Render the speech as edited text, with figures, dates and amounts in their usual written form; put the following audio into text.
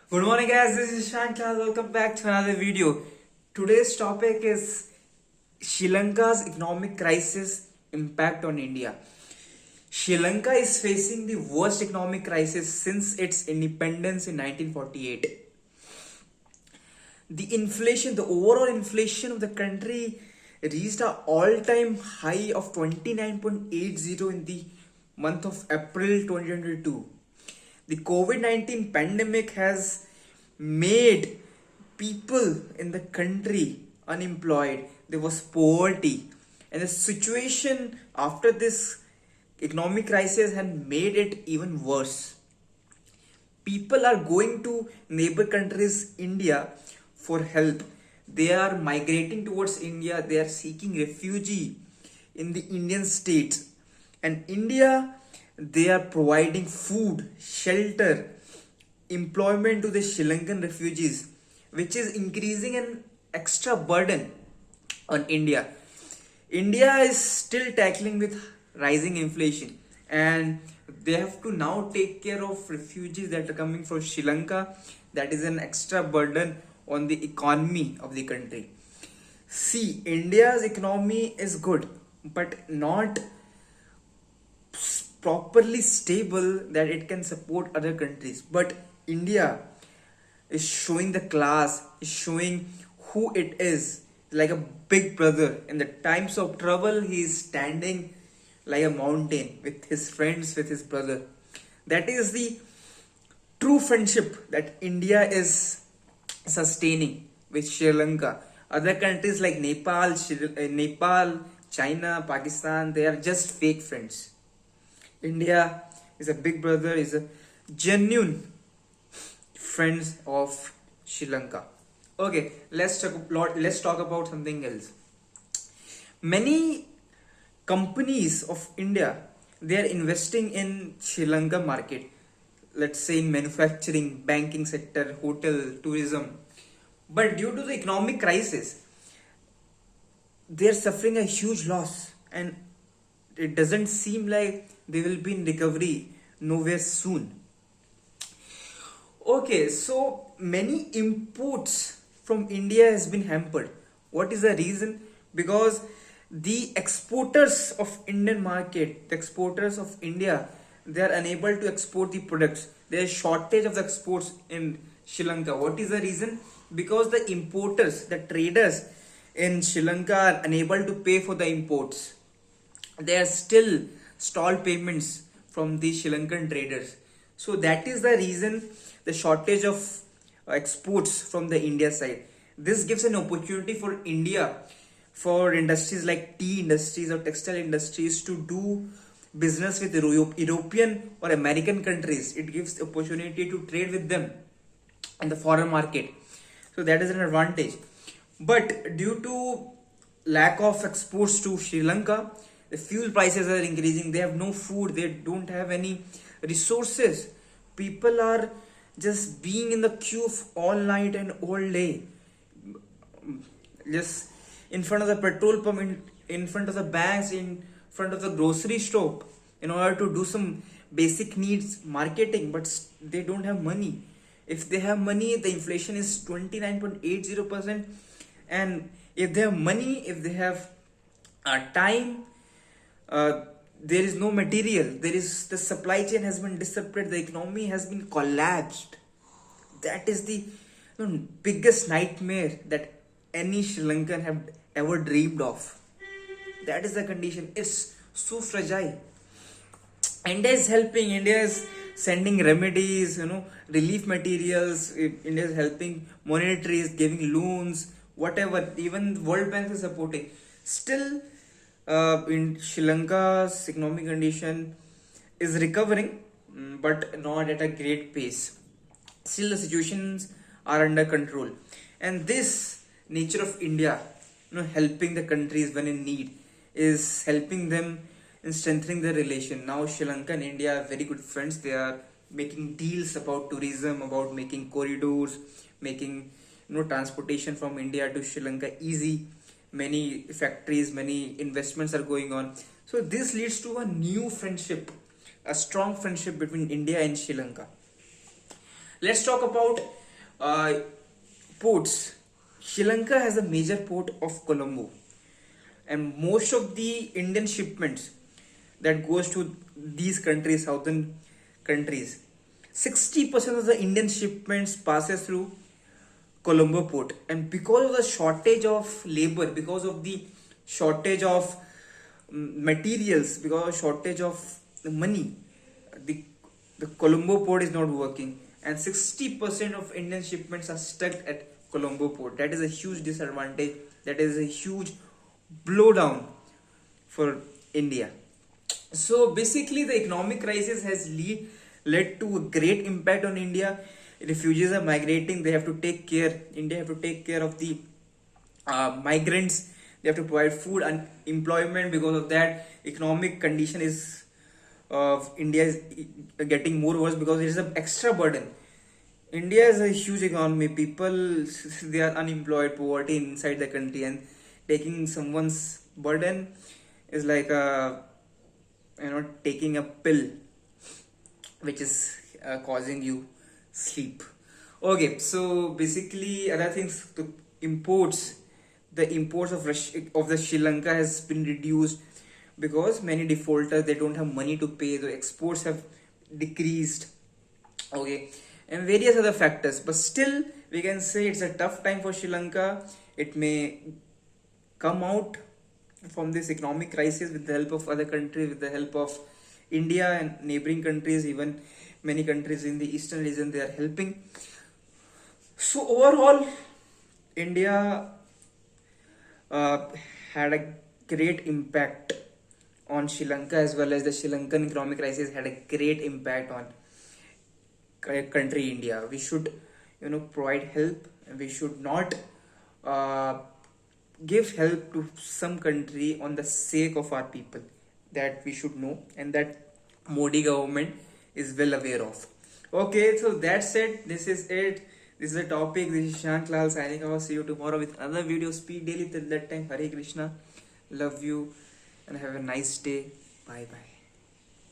Good morning guys, this is Shankar. Welcome back to another video. Today's topic is Sri Lanka's economic crisis impact on India. Sri Lanka is facing the worst economic crisis since its independence in 1948. The overall inflation of the country reached an all-time high of 29.80 in the month of April 2022. The COVID-19 pandemic has made people in the country unemployed. There was poverty, and the situation after this economic crisis had made it even worse. People are going to neighbor countries India for help. They are migrating towards India. They are seeking refugee in the Indian states, and India, they are providing food, shelter, employment to the Sri Lankan refugees, which is increasing an extra burden on India. India is still tackling with rising inflation, and they have to now take care of refugees that are coming from Sri Lanka. That is an extra burden on the economy of the country. See, India's economy is good, but not properly stable that it can support other countries. But India is showing the class, is showing who it is, like a big brother. In the times of trouble, he is standing like a mountain with his friends, with his brother. That is the true friendship that India is sustaining with Sri Lanka. Other countries like Nepal, China, Pakistan, they are just fake friends. India is a big brother, is a genuine friends of Sri Lanka. Okay, let's talk about something else. Many companies of India, they are investing in Sri Lanka market. Let's say in manufacturing, banking sector, hotel, tourism. But due to the economic crisis, they are suffering a huge loss, and it doesn't seem like they will be in recovery nowhere soon. Okay, so many imports from India has been hampered. What is the reason? Because the exporters of Indian market, the exporters of India, they are unable to export the products. There is shortage of the exports in Sri Lanka. What is the reason? Because the importers, the traders in Sri Lanka are unable to pay for the imports. There are still stalled payments from the Sri Lankan traders. So that is the reason the shortage of exports from the India side. This gives an opportunity for India, for industries like tea industries or textile industries to do business with European or American countries. It gives opportunity to trade with them in the foreign market. So that is an advantage. But due to lack of exports to Sri Lanka, the fuel prices are increasing. They have no food. They don't have any resources. People are just being in the queue all night and all day, just in front of the petrol pump, in front of the banks, in front of the grocery store, in order to do some basic needs marketing. But they don't have money. If they have money, the inflation is 29.80%. And if they have money, if they have time, there is no material. There is, the supply chain has been disrupted. The economy has been collapsed. That is the biggest nightmare that any Sri Lankan have ever dreamed of. That is the condition. It's so fragile. India is helping. India is sending remedies, relief materials. India is helping monetaries, giving loans, whatever. Even World Bank is supporting. Still, in Sri Lanka's economic condition is recovering, but not at a great pace. Still, the situations are under control, and this nature of India, helping the countries when in need, is helping them in strengthening their relation. Now, Sri Lanka and India are very good friends. They are making deals about tourism, about making corridors, making transportation from India to Sri Lanka easy. Many factories, many investments are going on. So this leads to a new friendship, a strong friendship between India and Sri Lanka. Let's talk about uh, ports. Sri Lanka has a major port of Colombo, and most of the Indian shipments that goes to these countries, southern countries, 60% of the Indian shipments passes through Colombo port. And because of the shortage of labor, because of the shortage of materials, because of shortage of money, the the Colombo port is not working, and 60% of Indian shipments are stuck at Colombo port. That is a huge disadvantage. That is a huge blowdown for India. So basically, the economic crisis has led to a great impact on India. Refugees are migrating. They have to take care. India have to take care of the migrants. They have to provide food and employment. Because of that, economic condition is of India is getting more worse because it is an extra burden. India is a huge economy. People they are unemployed, poverty inside the country, and taking someone's burden is like a taking a pill which is causing you sleep. Okay, so basically other things, the imports of of the Sri Lanka has been reduced because many defaulters they don't have money to pay. The exports have decreased. Okay, and various other factors, but still we can say it's a tough time for Sri Lanka. It may come out from this economic crisis with the help of other countries, with the help of India and neighboring countries, even many countries in the eastern region they are helping. So overall, India uh, had a great impact on Sri Lanka, as well as the Sri Lankan economic crisis had a great impact on country India. We should provide help, and we should not uh, give help to some country on the sake of our people. That we should know, and that Modi government is well aware of. Okay, so that's it. This is it. This is the topic. This is Shank Lal signing off. See you tomorrow with another video. Speak daily till that time. Hare Krishna. Love you and have a nice day. Bye bye.